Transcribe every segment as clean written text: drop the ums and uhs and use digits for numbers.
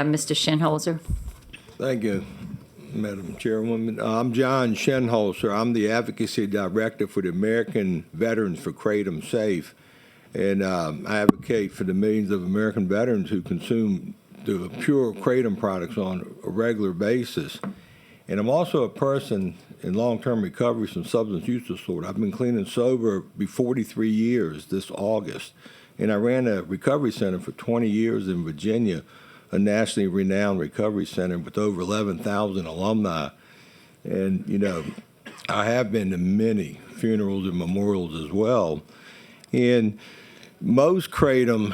Mr. Shinholzer. Thank you, Madam Chairwoman. I'm John Shenholzer. I'm the Advocacy Director for the American Veterans for Kratom Safe. And I advocate for the millions of American veterans who consume the pure kratom products on a regular basis. And I'm also a person in long-term recovery from substance use disorder. I've been clean and sober for 43 years this August. And I ran a recovery center for 20 years in Virginia, a nationally renowned recovery center with over 11,000 alumni. And, you know, I have been to many funerals and memorials as well. And most kratom,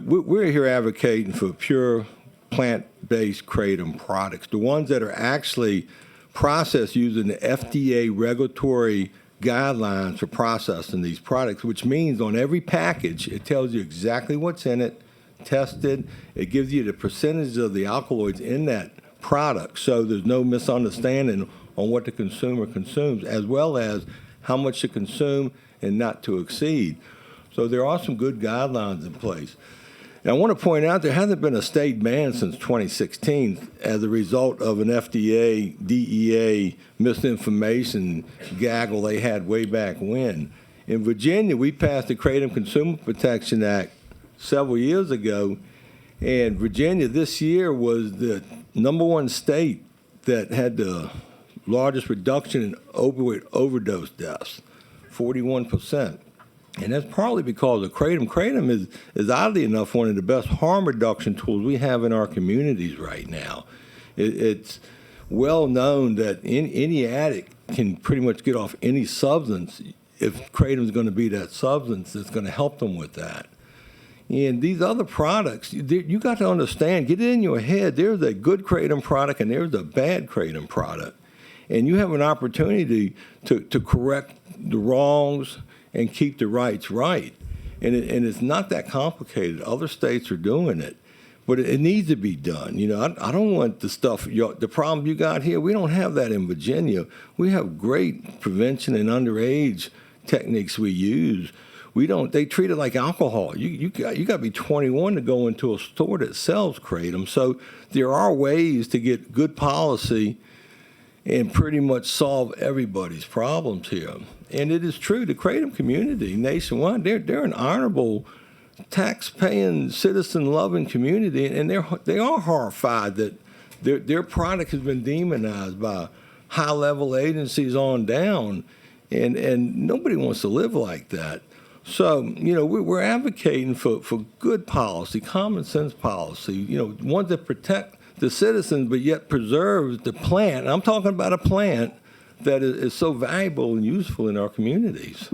we're here advocating for pure plant-based kratom products, the ones that are actually processed using the FDA regulatory guidelines for processing these products, which means on every package, it tells you exactly what's in it, tested. It gives you the percentage of the alkaloids in that product, so there's no misunderstanding on what the consumer consumes, as well as how much to consume and not to exceed. So there are some good guidelines in place. And I want to point out there hasn't been a state ban since 2016 as a result of an FDA, DEA misinformation gaggle they had way back when. In Virginia, we passed the Kratom Consumer Protection Act several years ago, and Virginia this year was the #1 state that had the largest reduction in opioid overdose deaths, 41%. And that's partly because of kratom. Kratom is oddly enough one of the best harm reduction tools we have in our communities right now. It's well known that any addict can pretty much get off any substance if kratom is going to be that substance that's going to help them with that. And these other products, you got to understand, get it in your head, there's a good kratom product and there's a bad kratom product. And you have an opportunity to correct the wrongs and keep the rights right. And it's not that complicated. Other states are doing it, but it needs to be done. You know, I don't want the stuff, the problem you got here, we don't have that in Virginia. We have great prevention and underage techniques we use. They treat it like alcohol. You got to be 21 to go into a store that sells kratom. So there are ways to get good policy and pretty much solve everybody's problems here. And it is true, the kratom community nationwide, they're an honorable, tax-paying, citizen-loving community, and they are horrified that their product has been demonized by high-level agencies on down, and nobody wants to live like that. So, you know, we're advocating for good policy, common sense policy, you know, ones that protect the citizens but yet preserves the plant. And I'm talking about a plant that is so valuable and useful in our communities.